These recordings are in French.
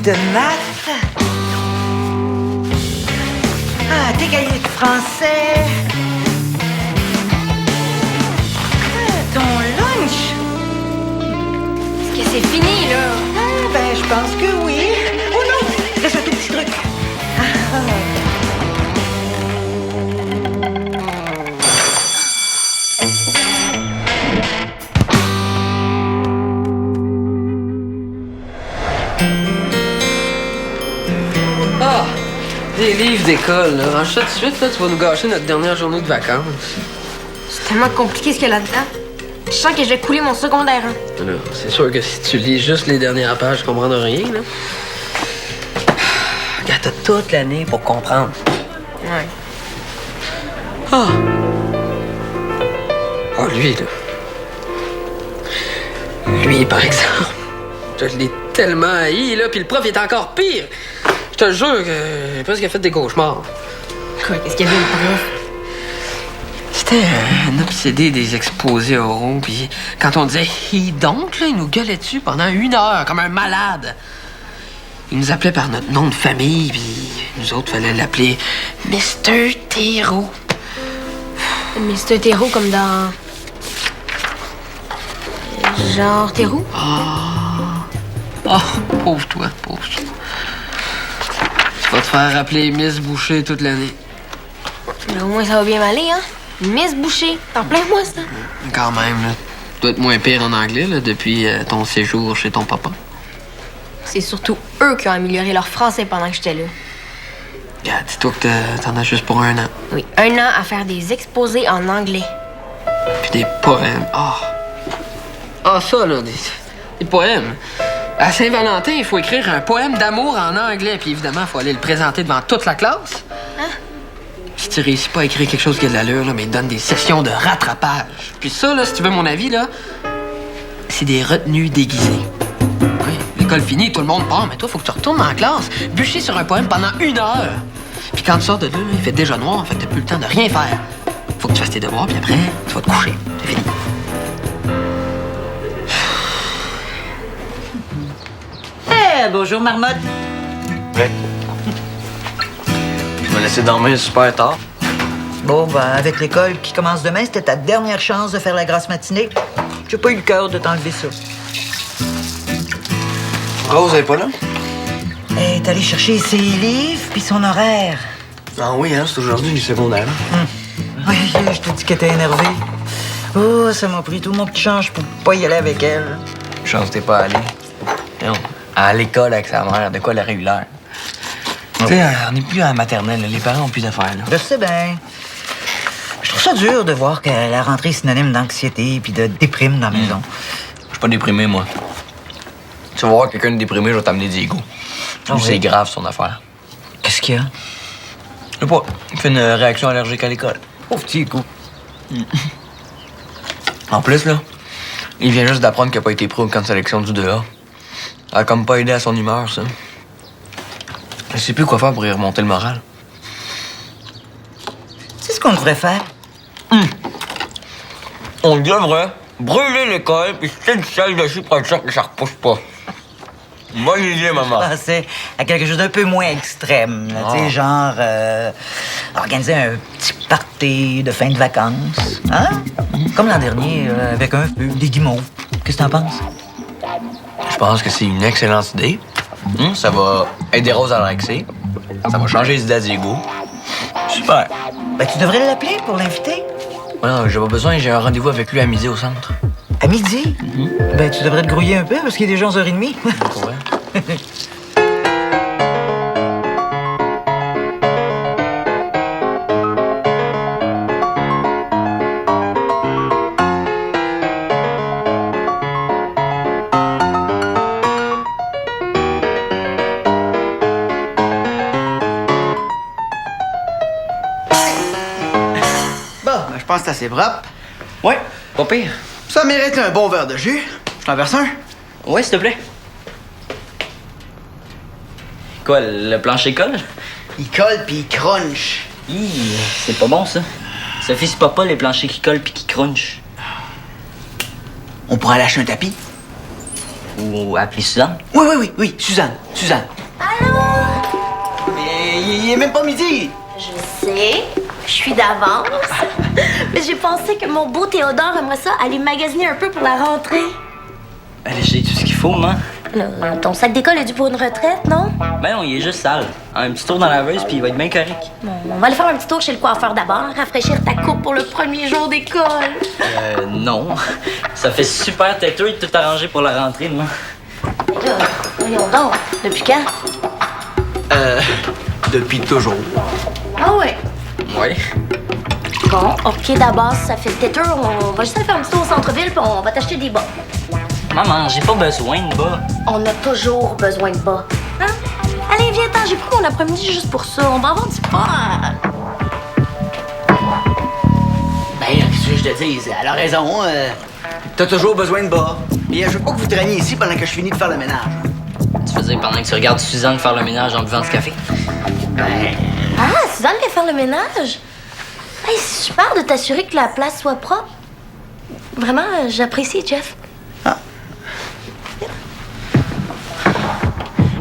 de maths. Ah, tes cahiers de français. Ah, ton lunch. Est-ce que c'est fini, là? Ah, ben, je pense que oui. Oh non, reste un tout petit truc. Ah! Des livres d'école, là. Range ça tout de suite, là, tu vas nous gâcher notre dernière journée de vacances. C'est tellement compliqué ce qu'il y a là-dedans. Je sens que je vais couler mon secondaire 1. Là, c'est sûr que si tu lis juste les dernières pages, tu comprendras rien, là. Regarde, t'as toute l'année pour comprendre. Ouais. Ah! Oh, lui, là. Lui, par exemple. Je l'ai tellement haï, là, puis le prof est encore pire. Je te jure que j'ai presque fait des cauchemars. Quoi, qu'est-ce qu'il y avait, le prof? C'était un obsédé des exposés oraux, puis quand on disait « he donc », là, il nous gueulait dessus pendant 1 heure, comme un malade. Il nous appelait par notre nom de famille, puis nous autres, fallait l'appeler Mr. Thérault. Mr. Thérault, comme dans... Genre Thérault? Oh, pauvre toi, pauvre toi. Tu vas te faire appeler Miss Boucher toute l'année. Mais au moins, ça va bien m'aller, hein? Miss Boucher, t'en plein moi, ça? Quand même, là. Tu dois être moins pire en anglais, là, depuis ton séjour chez ton papa. C'est surtout eux qui ont amélioré leur français pendant que j'étais là. Regarde, dis-toi que t'en as juste pour 1 an. Oui, 1 an à faire des exposés en anglais. Puis des poèmes. Ah, ça, là, des poèmes. À Saint-Valentin, il faut écrire un poème d'amour en anglais. Puis évidemment, il faut aller le présenter devant toute la classe. Hein? Si tu réussis pas à écrire quelque chose qui a de l'allure, là, mais il donne des sessions de rattrapage. Puis ça, là, si tu veux mon avis, là, c'est des retenues déguisées. Oui, l'école finie, tout le monde part, mais toi, faut que tu retournes dans la classe, bûcher sur un poème pendant 1 heure. Puis quand tu sors de là, il fait déjà noir, fait que t'as plus le temps de rien faire. Faut que tu fasses tes devoirs, puis après, tu vas te coucher. C'est fini. Bonjour, Marmotte. Ouais. Tu m'as laissé dormir super tard. Bon, ben, avec l'école qui commence demain, c'était ta dernière chance de faire la grasse matinée. J'ai pas eu le cœur de t'enlever ça. Rose elle est pas là? Elle est allée chercher ses livres puis son horaire. Ah oui, hein, c'est aujourd'hui du secondaire. Oui, je te dis qu'elle était énervée. Oh, ça m'a pris tout mon petit change pour pas y aller avec elle. Chance t'es pas allé. Non. À l'école avec sa mère, de quoi la régulière. Tu sais, on n'est plus à la maternelle, là. Les parents ont plus d'affaires, là. Je sais bien. Je trouve ça dur de voir que la rentrée est synonyme d'anxiété puis de déprime dans la maison. Je suis pas déprimé, moi. Tu vas voir quelqu'un de déprimé, je vais t'amener Diego. Ah oui? C'est grave, son affaire. Qu'est-ce qu'il y a? Je sais pas, il fait une réaction allergique à l'école. Pauvre petit coup. En plus, là, il vient juste d'apprendre qu'il a pas été pris au camp de sélection du 2A. Ça a comme pas aidé à son humeur, ça. Je sais plus quoi faire pour y remonter le moral. C'est ce qu'on devrait faire. On devrait brûler l'école puis jeter du sel dessus pour être sûr que ça repousse pas. Bonne idée, maman. Je pensais à quelque chose d'un peu moins extrême. Là, tu sais, genre organiser un petit party de fin de vacances. Hein? Comme l'an dernier, avec un feu, des guimauves. Qu'est-ce que t'en penses? Je pense que c'est une excellente idée. Ça va aider Rose à relaxer. Ça va changer les idées à Diego. Super. Ben, tu devrais l'appeler pour l'inviter. Non, j'ai pas besoin, j'ai un rendez-vous avec lui à midi au centre. À midi? Ben, tu devrais te grouiller un peu parce qu'il est déjà 11h30. Pour vrai? Je pense que c'est assez propre. Ouais, pas pire. Ça mérite un bon verre de jus. Je t'en verse un. Ouais, s'il te plaît. Quoi, le plancher colle? Il colle puis il crunch. C'est pas bon, ça. Ça fixe pas les planchers qui collent puis qui crunchent. On pourrait aller acheter un tapis. Ou appeler Suzanne? Oui, Suzanne. Allô? Mais il est même pas midi. Je sais, je suis d'avance. Mais j'ai pensé que mon beau Théodore aimerait ça aller magasiner un peu pour la rentrée. Allez, j'ai tout ce qu'il faut, moi. Ton sac d'école est dû pour une retraite, non? Ben non, il est juste sale. Un petit tour dans la laveuse, puis il va être bien correct. Bon, on va aller faire un petit tour chez le coiffeur d'abord, rafraîchir ta coupe pour le premier jour d'école. Non. Ça fait super têteux de tout arranger pour la rentrée, moi. Mais là, voyons donc, depuis quand? Depuis toujours. Ah ouais. Ouais. Bon, ok, d'abord, ça fait têteux, on va juste aller faire un petit tour au centre-ville, puis on va t'acheter des bas. Maman, j'ai pas besoin de bas. On a toujours besoin de bas. Hein? Allez, viens-t'en, j'ai pris mon après-midi juste pour ça. On va avoir du fun. Ben, qu'est-ce que je te dis? Elle a raison. T'as toujours besoin de bas. Et je veux pas que vous traîniez ici pendant que je finis de faire le ménage. Tu veux dire pendant que tu regardes Suzanne faire le ménage en buvant du café? Ah, Suzanne vient faire le ménage? Hey, c'est super de t'assurer que la place soit propre. Vraiment, j'apprécie, Jeff.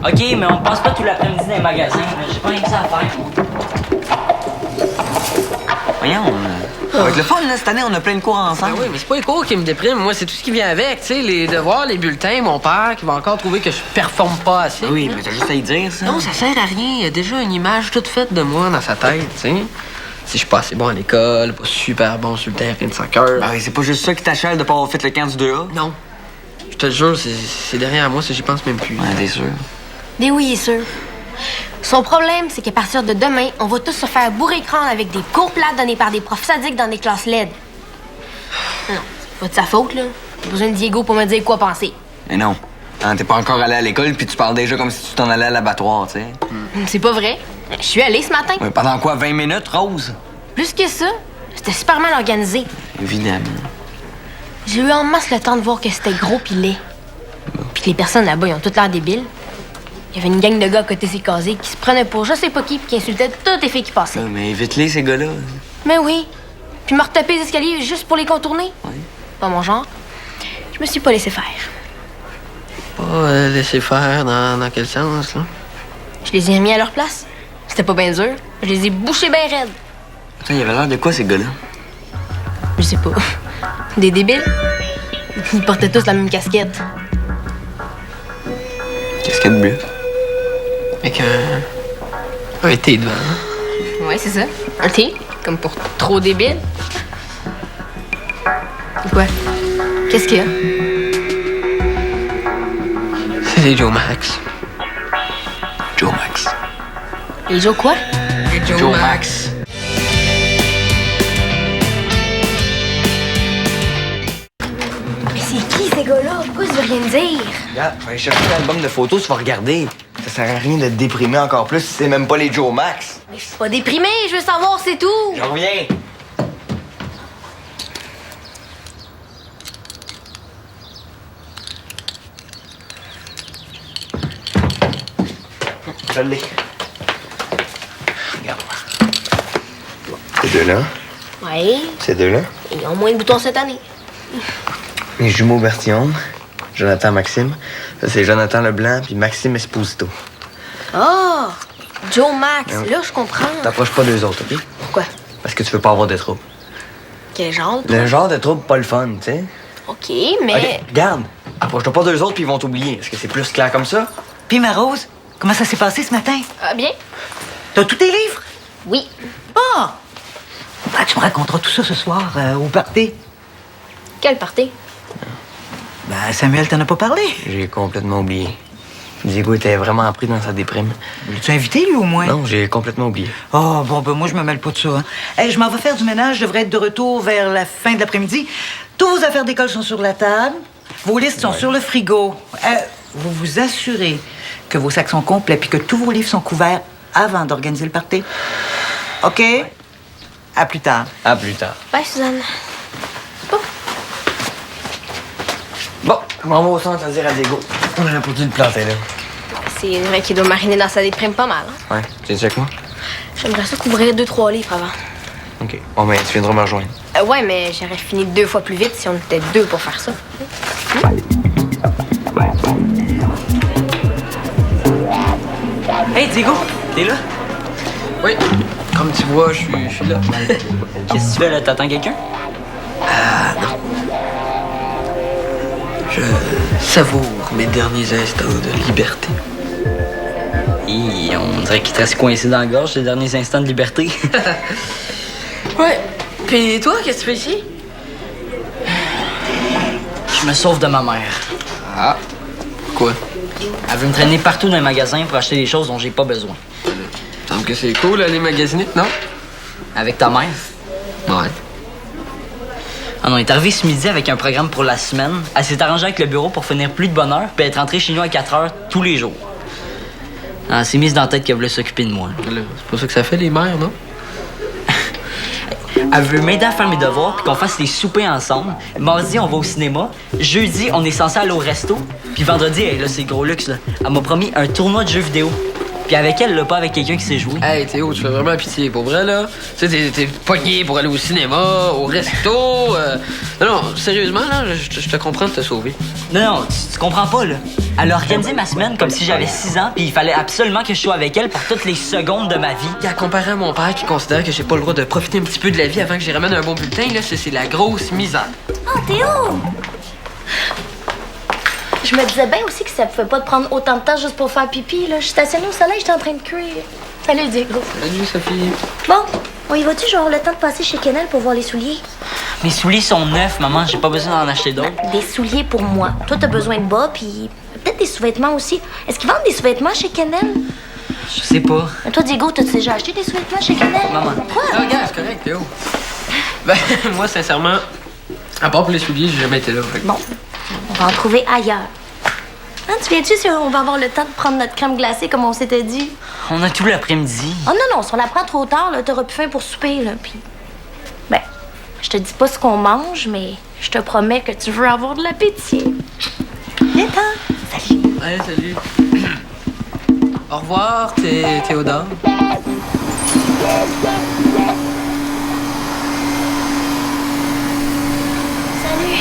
OK, mais on passe pas tout l'après-midi dans les magasins. J'ai pas rien que ça à faire, moi. Voyons, ça va être le fun, là. Cette année, on a plein de cours ensemble. Ben oui, mais c'est pas les cours qui me dépriment. Moi, c'est tout ce qui vient avec. Tu sais, les devoirs, les bulletins, mon père qui va encore trouver que je performe pas assez. Oui, mais t'as juste à y dire, ça. Non, ça sert à rien. Il y a déjà une image toute faite de moi dans sa tête, tu sais. Si je suis pas assez bon à l'école, pas super bon sur le terrain de soccer. Ben, c'est pas juste ça qui t'achète de pas avoir fait le camp du 2A. Non. Je te le jure, c'est derrière moi, ça, j'y pense même plus. Ouais, t'es sûr. Mais oui, il est sûr. Son problème, c'est qu'à partir de demain, on va tous se faire bourrer crâne avec des cours plates donnés par des profs sadiques dans des classes LED. Non, c'est pas de sa faute, là. J'ai besoin de Diego pour me dire quoi penser. Mais non. Hein, t'es pas encore allé à l'école, puis tu parles déjà comme si tu t'en allais à l'abattoir, tu sais. C'est pas vrai. Je suis allée ce matin. Ouais, pendant quoi, 20 minutes, Rose? Plus que ça, c'était super mal organisé. Évidemment. J'ai eu en masse le temps de voir que c'était gros pis laid. Puis que les personnes là-bas, ils ont toutes l'air débiles. Il y avait une gang de gars à côté ces casiers qui se prenaient pour je sais pas qui puis qui insultaient toutes les filles qui passaient. Mais évite-les, ces gars-là. Mais oui. Puis me retaper les escaliers juste pour les contourner. Oui. Pas mon genre. Je me suis pas laissé faire. Pas laisser faire dans quel sens, là? Je les ai remis à leur place. C'était pas bien dur. Je les ai bouchés bien raides. Putain, il avait l'air de quoi, ces gars-là? Je sais pas. Des débiles. Ils portaient tous la même casquette. Casquette bleue. Avec un T devant. Hein? Ouais, c'est ça. Un T, comme pour trop débile. Quoi? Qu'est-ce qu'il y a? C'est les Joe Max. Joe Max. Les Joe quoi? Les Joe Max. Mais c'est qui ces gars-là? Pourquoi je veux rien dire? Regarde, je vais aller chercher l'album de photos, tu vas regarder. Ça sert à rien de te déprimer encore plus si c'est même pas les Joe Max. Mais je suis pas déprimée, je veux savoir, c'est tout. Je reviens. Je l'ai. Regarde. Ces deux-là, Ouais, ces deux-là. ils ont moins de boutons cette année. Les jumeaux Bertillon, Jonathan Maxime. Ça, c'est Jonathan Leblanc puis Maxime Esposito. Oh! Joe Max, Ah oui. là, je comprends. T'approches pas d'eux autres, OK? Pourquoi? Parce que tu veux pas avoir de troubles. Quel genre? Le genre de trouble pas le fun, tu sais. OK, mais... OK, regarde. Approche-toi pas d'eux autres puis ils vont t'oublier. Est-ce que c'est plus clair comme ça? Puis ma Rose, comment ça s'est passé ce matin? Ah, bien? T'as tous tes livres? Oui. Bon! Ben, tu me raconteras tout ça ce soir au party. Quel party? Ben, Samuel t'en a pas parlé. J'ai complètement oublié. Diego était vraiment pris dans sa déprime. L'as-tu invité, lui, au moins? Non, j'ai complètement oublié. Oh, bon, ben moi, je me mêle pas de ça. Hein. Hey, je m'en vais faire du ménage. Je devrais être de retour vers la fin de l'après-midi. Toutes vos affaires d'école sont sur la table. Vos listes sont sur le frigo. Vous vous assurez que vos sacs sont complets puis que tous vos livres sont couverts avant d'organiser le party. OK? À plus tard. À plus tard. Bye, Suzanne. Bon, je m'en vais au centre à dire à Diego. On aurait pas dû le planter, là. C'est vrai qu'il doit mariner dans sa déprime pas mal. Hein? Ouais, tu sais quoi? J'aimerais ça couvrir 2-3 livres avant. OK. Bon, ben, tu viendras me rejoindre. Ouais, mais j'aurais fini 2 fois plus vite si on était 2 pour faire ça. Hey, Diego, t'es là? Oui, comme tu vois, je suis là. Qu'est-ce que tu fais là? T'attends quelqu'un? Je savoure mes derniers instants de liberté. On dirait qu'il te reste coincé dans la gorge ces derniers instants de liberté. Ouais. Puis toi, qu'est-ce que tu fais ici? Je me sauve de ma mère. Ah. Quoi? Elle veut me traîner partout dans les magasins pour acheter des choses dont j'ai pas besoin. Semble que c'est cool aller magasiner, non? Avec ta mère? Ouais. Ah non, elle est arrivée ce midi avec un programme pour la semaine. Elle s'est arrangée avec le bureau pour finir plus de bonne heure puis être rentrée chez nous à 4 heures tous les jours. Elle s'est mise dans la tête qu'elle voulait s'occuper de moi. C'est pas ça que ça fait, les mères, non? Elle veut m'aider à faire mes devoirs puis qu'on fasse des soupers ensemble. Mardi, on va au cinéma. Jeudi, on est censé aller au resto. Puis vendredi, hey, là, c'est gros luxe, là. Elle m'a promis un tournoi de jeux vidéo. Puis avec elle, là, pas avec quelqu'un qui sait jouer. Hey Théo, tu fais vraiment pitié, pour vrai là. Tu sais, t'es pogné pour aller au cinéma, au resto. Non, sérieusement là, je te comprends de te sauver. Non, tu comprends pas, là. Elle a organisé ma semaine comme si j'avais 6 ans, puis il fallait absolument que je sois avec elle pour toutes les secondes de ma vie. Et à comparer à mon père qui considère que j'ai pas le droit de profiter un petit peu de la vie avant que j'y ramène un bon bulletin, là, c'est la grosse misère. Oh, Théo! Je me disais bien aussi que ça pouvait pas te prendre autant de temps juste pour faire pipi. Là. Je suis stationnée au soleil, j'étais en train de cuire. Salut, Diego. Salut, Sophie. Bon, on y va-tu? Je vais avoir le temps de passer chez Kennel pour voir les souliers. Mes souliers sont neufs, maman, j'ai pas besoin d'en acheter d'autres. Des souliers pour moi. Toi, t'as besoin de bas, puis peut-être des sous-vêtements aussi. Est-ce qu'ils vendent des sous-vêtements chez Kennel? Je sais pas. Toi, Diego, t'as déjà acheté des sous-vêtements chez Kennel? Maman. Quoi? Ah, regarde, c'est correct, Théo. Ben, moi, sincèrement, à part pour les souliers, j'ai jamais été là. Fait que- Bon, on va en trouver ailleurs. Hein, tu viens-tu si on va avoir le temps de prendre notre crème glacée comme on s'était dit? On a tout l'après-midi. Oh non, si on la prend trop tard, là, t'auras plus faim pour souper, là, puis... Ben, je te dis pas ce qu'on mange, mais je te promets que tu veux avoir de l'appétit. Viens-t'en. Salut. Allez, salut. Au revoir, Théodore. Salut.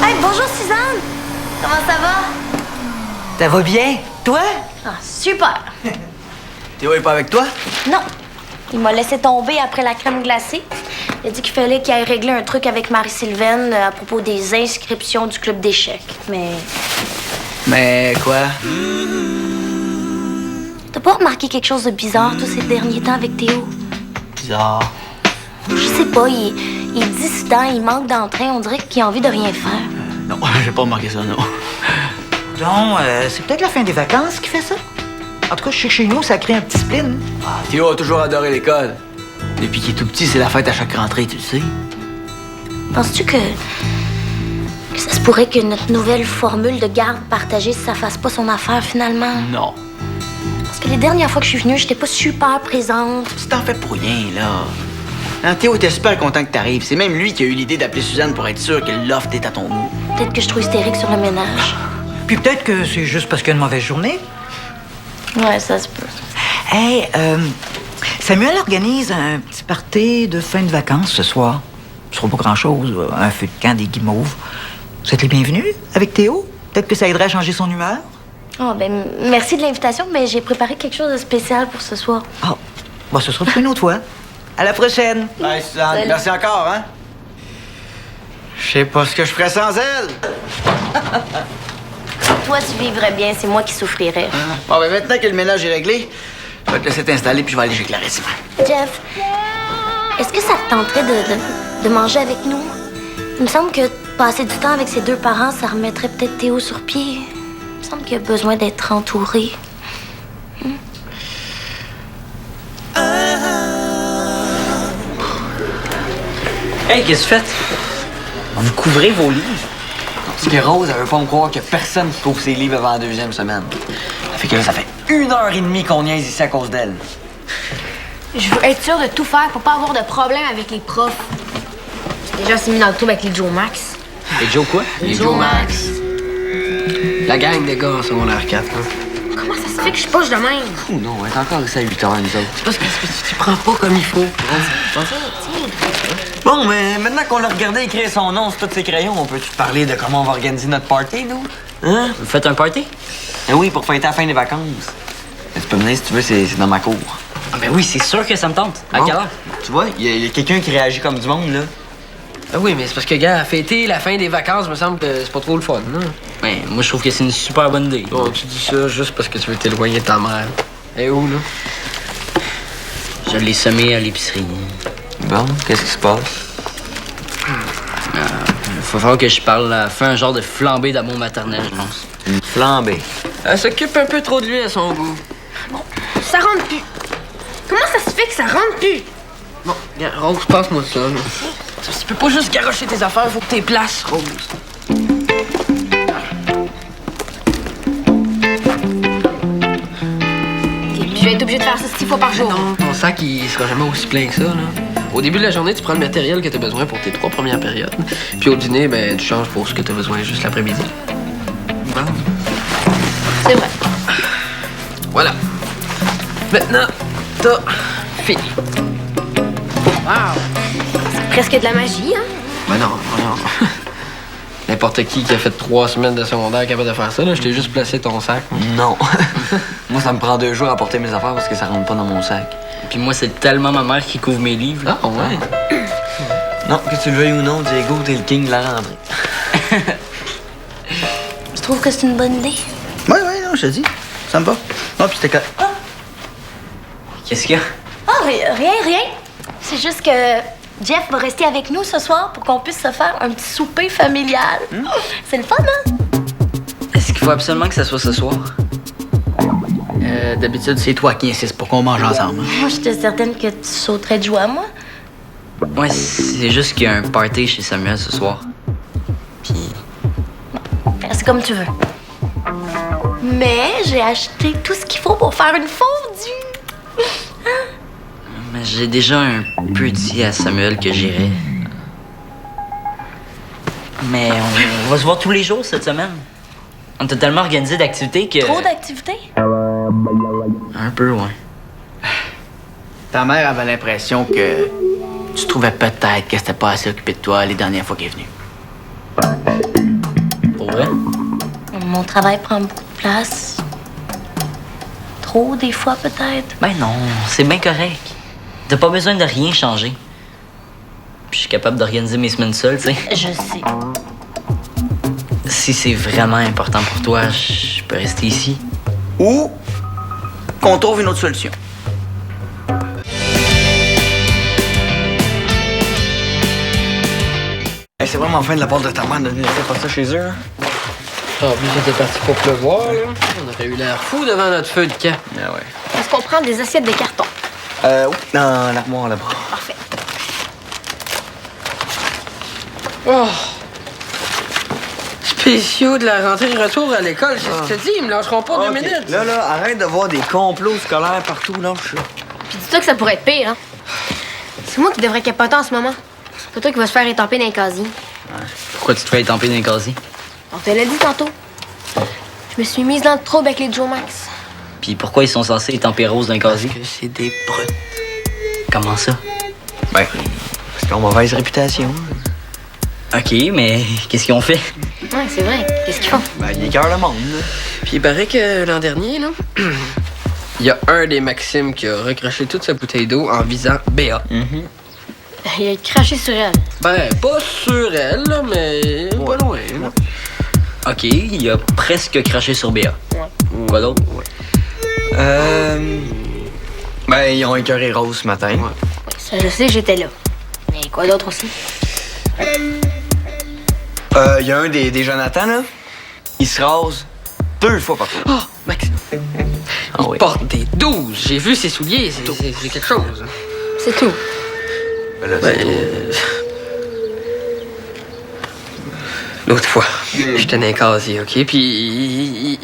Hey, bonjour, Suzanne. Comment ça va? Ça va bien? Toi? Ah, super. Théo est pas avec toi? Non. Il m'a laissé tomber après la crème glacée. Il a dit qu'il fallait qu'il aille régler un truc avec Marie-Sylvaine à propos des inscriptions du club d'échecs. Mais quoi? T'as pas remarqué quelque chose de bizarre tous ces derniers temps avec Théo? Bizarre. Je sais pas, il est dissident, il manque d'entrain, on dirait qu'il a envie de rien faire. Non, j'ai pas remarqué ça, non. Donc, c'est peut-être la fin des vacances qui fait ça? En tout cas, je sais que chez nous, ça crée un petit spleen. Ah, Théo a toujours adoré l'école. Depuis qu'il est tout petit, c'est la fête à chaque rentrée, tu le sais. Penses-tu que ça se pourrait que notre nouvelle formule de garde partagée, ça fasse pas son affaire finalement? Non. Parce que les dernières fois que je suis venue, j'étais pas super présente. Tu t'en fais pour rien, là. Hein, Théo était super content que t'arrives. C'est même lui qui a eu l'idée d'appeler Suzanne pour être sûr que l'offre est à ton goût. Peut-être que je trouve hystérique sur le ménage. Puis peut-être que c'est juste parce qu'il y a une mauvaise journée. Ouais, ça se peut. Hey, Samuel organise un petit party de fin de vacances ce soir. Ce sera pas grand-chose, un feu de camp, des guimauves. Vous êtes les bienvenus avec Théo? Peut-être que ça aiderait à changer son humeur? Oh, ben, merci de l'invitation, mais j'ai préparé quelque chose de spécial pour ce soir. Ah, bon, ce sera pour une autre fois. À la prochaine. Hey, Suzanne, Salut. merci encore, hein? Je sais pas ce que je ferais sans elle. Toi, tu vivrais bien, c'est moi qui souffrirais. Bon, ben maintenant que le ménage est réglé, je vais te laisser t'installer puis je vais aller chez Clarisse. Jeff, est-ce que ça te tenterait de manger avec nous? Il me semble que passer du temps avec ses deux parents, ça remettrait peut-être Théo sur pied. Il me semble qu'il a besoin d'être entouré. Hey, qu'est-ce que tu fais? Vous couvrez vos livres? Parce que Rose, elle veut pas me croire que personne qui couvre ses livres avant la deuxième semaine. Ça fait que là, ça fait 1h30 qu'on niaise ici à cause d'elle. Je veux être sûre de tout faire pour pas avoir de problème avec les profs. J'ai déjà mis dans le trou avec les Joe Max. Et Joe quoi? Les Joe Max. La gang de gars en secondaire 4, hein. Comment ça se fait que je suis poche de même? Ouh non, on est encore ici à 8h, nous autres. C'est parce que tu t'y prends pas comme il faut. Tiens. Bon, mais maintenant qu'on l'a regardé écrire son nom sur tous ses crayons, on peut-tu parler de comment on va organiser notre party, nous? Hein? Vous faites un party? Eh oui, pour fêter à la fin des vacances. Mais tu peux venir si tu veux, c'est dans ma cour. Ah, ben oui, c'est sûr que ça me tente. À Bon, quelle heure? Tu vois, il y a quelqu'un qui réagit comme du monde, là. Ah oui, mais c'est parce que, gars, fêter la fin des vacances, me semble que c'est pas trop le fun, hein? Ben, moi, je trouve que c'est une super bonne idée. Bon, tu dis ça juste parce que tu veux t'éloigner de ta mère. Et où, là? Je l'ai semé à l'épicerie. Bon, qu'est-ce qui se passe? Il faut falloir que je parle. Elle fait un genre de flambée d'amour maternel, je pense. Une flambée. Elle s'occupe un peu trop de lui à son goût. Ça rentre plus. Comment ça se fait que ça rentre plus? Bon, gars, Rose, passe-moi ça, là. Tu peux pas juste garocher tes affaires, faut que t'es places, Rose. Ok, puis je vais être obligée de faire ça 6 fois par jour. Non, ton sac, il sera jamais aussi plein que ça, là. Au début de la journée, tu prends le matériel que t'as besoin pour tes 3 premières périodes. Puis au dîner, ben, tu changes pour ce que t'as besoin juste l'après-midi. Bon. C'est vrai. Voilà. Maintenant, t'as fini. Wow! C'est presque de la magie, hein? Ben non, non. N'importe qui a fait 3 semaines de secondaire capable de faire ça, là. Je t'ai juste placé ton sac. Non. Moi, ça me prend 2 jours à porter mes affaires parce que ça rentre pas dans mon sac. Puis moi, c'est tellement ma mère qui couvre mes livres. Ah, ouais. Non, que tu le veuilles ou non, Diego, t'es le king de la rentrée. Tu trouves que c'est une bonne idée? Oui, non, je te dis. Ça me va. Non, puis c'était quoi? Qu'est-ce qu'il y a? Ah, rien. C'est juste que Jeff va rester avec nous ce soir pour qu'on puisse se faire un petit souper familial. C'est le fun, hein? Est-ce qu'il faut absolument que ça soit ce soir? D'habitude, c'est toi qui insistes pour qu'on mange ensemble. Moi, j'étais certaine que tu sauterais de joie, moi. Ouais, c'est juste qu'il y a un party chez Samuel ce soir. Puis, C'est comme tu veux. Mais j'ai acheté tout ce qu'il faut pour faire une fondue. mais j'ai déjà un peu dit à Samuel que j'irais. Mais on va se voir tous les jours cette semaine. On a tellement organisé d'activités que... Trop d'activités? Un peu, ouais. Ta mère avait l'impression que tu trouvais peut-être que c'était pas assez occupé de toi les dernières fois qu'elle est venue. Pour vrai? Mon travail prend beaucoup de place. Trop, des fois, peut-être. Ben non, c'est bien correct. T'as pas besoin de rien changer. Puis je suis capable d'organiser mes semaines seule, tu sais. Je sais. Si c'est vraiment important pour toi, je peux rester ici. Ou qu'on trouve une autre solution. Hey, c'est vraiment fin de la part de ta mère de venir faire ça chez eux, hein? Ah, puis j'étais parti pour pleuvoir, là. On aurait eu l'air fou devant notre feu de camp. Ah ouais. Est-ce qu'on prend des assiettes de carton? Oui, dans l'armoire là-bas. Parfait. Oh! Spéciaux de la rentrée retour à l'école, c'est ce que je te dis, ils me lâcheront pas 2 Ok. minutes. Là, arrête de voir des complots scolaires partout, là. Puis dis-toi que ça pourrait être pire, hein? C'est moi qui devrais capoter en ce moment. C'est pas toi qui vas se faire étamper dans les casiers. Pourquoi tu te fais étamper dans les casiers? On te l'a dit tantôt. Je me suis mise dans le trouble avec les Joe Max. Puis pourquoi ils sont censés étamper rose dans les casiers? Que c'est des brutes. Comment ça? Ben, parce qu'ils ont mauvaise réputation. OK, mais qu'est-ce qu'ils ont fait? Ouais, c'est vrai. Qu'est-ce qu'ils font? Ben, ils écœurent le monde, là. Puis il paraît que l'an dernier, là, il y a un des Maximes qui a recraché toute sa bouteille d'eau en visant Béa. Il a craché sur elle. Ben, pas sur elle, là, mais pas loin, là. OK, il a presque craché sur Béa. Quoi d'autre? Ben, ils ont écœuré Rose ce matin. Ça, je sais, j'étais là. Mais quoi d'autre aussi? Il y a un des Jonathan, là. Il se rase 2 fois par jour. Oh, Maxime. Ah Il oui. porte des 12. J'ai vu ses souliers, c'est quelque chose. C'est tout. Ben, là, Ben, c'est tout. L'autre fois, j'étais dans un casier, OK? Puis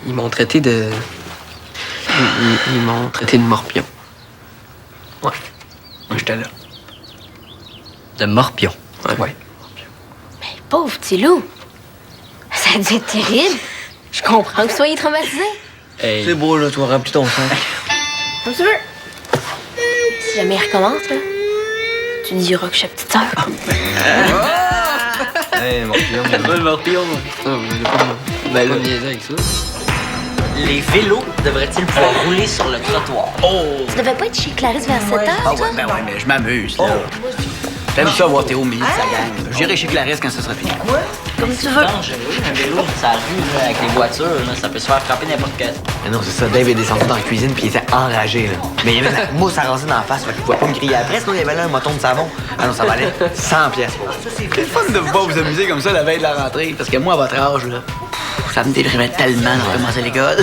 ils m'ont traité de... Ils m'ont traité de morpion. Ouais. Moi, j'étais là. De morpion. Ouais. Pauvre petit loup. Ça a dû être terrible. Je comprends que vous soyez traumatisé. Hey. C'est beau, là, tu as rempli ton sac. Comme tu veux. Si jamais il recommence, là, Tu dis rock, petite sœur. Hey, Morpion. Le morpion. Ben là, niaiser avec ça. Les vélos devraient-ils pouvoir rouler sur le trottoir? Tu devais pas être chez Clarisse vers 7 heures, Ah toi? ouais, ben ouais, mais je m'amuse, là. J'aime ça voir Théo au milieu de sa gang. J'irai chez Clarisse quand ça sera fini. Comme tu veux. Dangereux, un vélo, ça arrive là, avec les voitures, là, ça peut se faire frapper n'importe quel. Mais non, c'est ça. Dave est descendu dans la cuisine puis il était enragé, là. Mais il y avait la mousse à raser dans la face, fait qu'il pouvait pas me crier après, sinon il y avait là un moton de savon. Ah non, ça valait 100 pièces. C'est le fun de vous voir vous amuser comme ça la veille de la rentrée. Parce que moi, à votre âge, là, ça me déprimait tellement de recommencer l'école.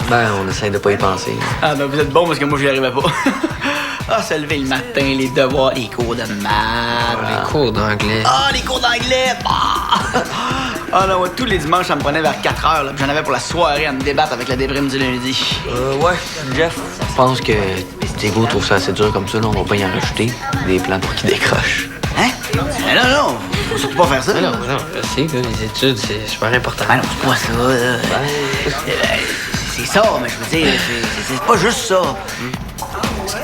Ben, on essaie de pas y penser. Ah, ben vous êtes bon parce que moi, j'y arrivais pas. Ah, se lever le matin, les devoirs, les cours de maths. Les cours d'anglais. Ah, les cours d'anglais! Ah non, ouais, tous les dimanches, ça me prenait vers 4 heures. Là, puis j'en avais pour la soirée à me débattre avec la déprime du lundi. Ouais, Jeff. Je pense que Thibaut trouve ça assez dur comme ça, là. On va pas y en rajouter des plans pour qu'il décroche. Hein? Mais non, faut surtout pas faire ça. Non, je sais, là, les études, c'est super important. Ah non, c'est pas ça, là. C'est ça, mais je veux dire, c'est pas juste ça.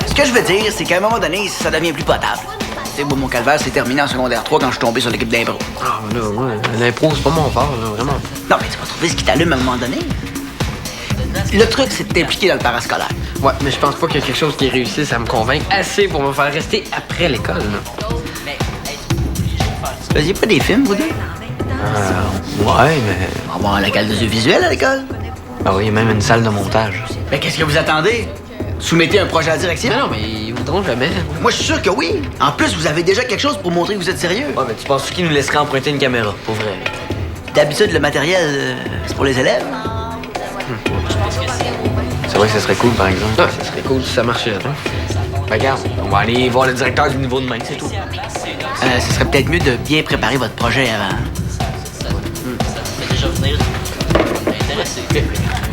Ce que je veux dire, c'est qu'à un moment donné, ça devient plus potable. Tu sais, moi, mon calvaire s'est terminé en secondaire 3 quand je suis tombé sur l'équipe d'impro. Ah, mais là, ouais, l'impro, c'est pas mon fort, là, vraiment. Non, mais tu vas trouver ce qui t'allume à un moment donné. Le truc, c'est de t'impliquer dans le parascolaire. Ouais, mais je pense pas qu'il y a quelque chose qui réussisse à me convaincre assez pour me faire rester après l'école, là. Vous faisiez pas des films, vous deux? Ouais, mais. On va avoir la cale d'audiovisuel à l'école. Ah oui, il y a même une salle de montage. Mais qu'est-ce que vous attendez? Soumettez un projet à la direction? Non, mais ils voudront jamais. Moi, je suis sûr que oui. En plus, vous avez déjà quelque chose pour montrer que vous êtes sérieux. Ouais, mais tu penses qu'ils nous laisseraient emprunter une caméra, pour vrai? D'habitude, le matériel, c'est pour les élèves. C'est vrai que ce serait cool, par exemple. Ah, ça serait cool si ça marchait, là. Ben, regarde, on va aller voir le directeur du niveau de main, c'est tout. Ce serait peut-être mieux de bien préparer votre projet avant. Ça fait déjà venir intéressé.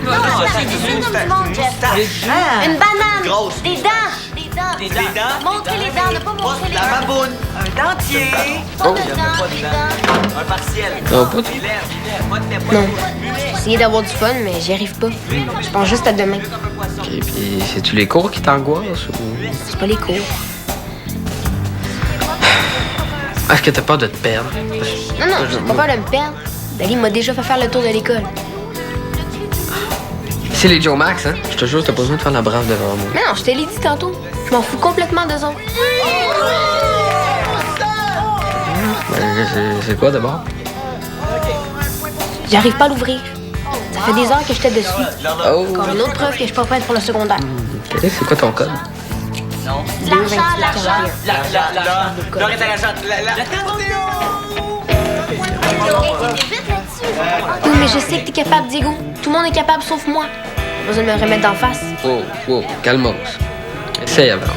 Non, ça existe comme du monde, Jeff. Une banane. Grosse. Des dents. Des dents. Montrer les dents, ne pas montrer les La dents. baboune. Un dentier. Pas de dents, des dents. Un partiel. Non, pas de... Non. J'ai essayé d'avoir du fun, mais j'y arrive pas. Je pense juste à demain. OK, puis c'est-tu les cours qui t'angoissent ou... C'est pas les cours. Est-ce que t'as peur de te perdre? Non, j'ai pas peur de me perdre. Dali m'a déjà fait faire le tour de l'école. C'est les Joe Max, hein? Je te jure, t'as pas besoin de faire la brave devant moi. Mais non, je te l'ai dit tantôt. Je m'en fous complètement d'eux autres. Ben, c'est quoi d'abord? J'arrive pas à l'ouvrir. Ça fait des heures que j'étais dessus. Oh! Encore une autre preuve que je suis pas prête pour le secondaire. OK, c'est quoi ton code? L'argent. L'heure est à la chante. Oui, mais je sais que t'es capable, Diego. Tout le monde est capable sauf moi. Pas besoin de me remettre d'en face. Wow, calmos. Essaye avant.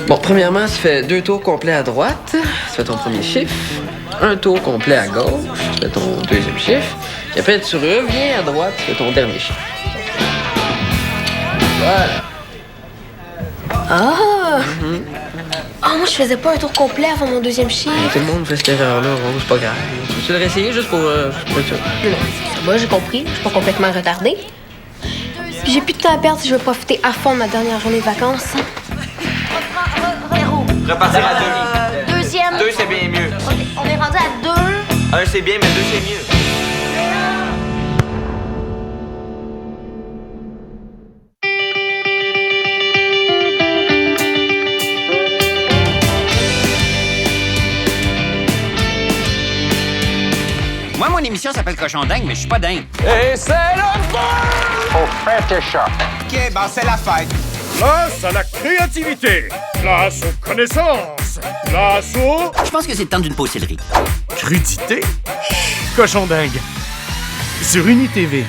Bon, premièrement, tu fais 2 tours complets à droite. Tu fais ton premier chiffre. 1 tour complet à gauche. Tu fais ton deuxième chiffre. Puis après, tu reviens à droite. Tu fais ton dernier chiffre. Voilà. Ah! Ah, moi, je faisais pas un tour complet avant mon deuxième chiffre. Tout le monde fait cette erreur-là, Rose, c'est pas grave. Tu veux le réessayer juste pour être sûr? Non, ça va, j'ai compris. Je suis pas complètement retardée. Puis j'ai plus de temps à perdre si je veux profiter à fond de ma dernière journée de vacances. Repartir à 2. Deuxième. 2, c'est bien mieux. On est rendu à 2. 1, c'est bien, mais 2, c'est mieux. Moi, mon émission s'appelle Cochon Dingue, mais je suis pas dingue. Et c'est le fun! Au Féticha. OK, ben c'est la fête. Place à la créativité. Place aux connaissances. Place au... Je pense que c'est le temps d'une pause céleri. Crudité. Cochon dingue. Sur UniTV.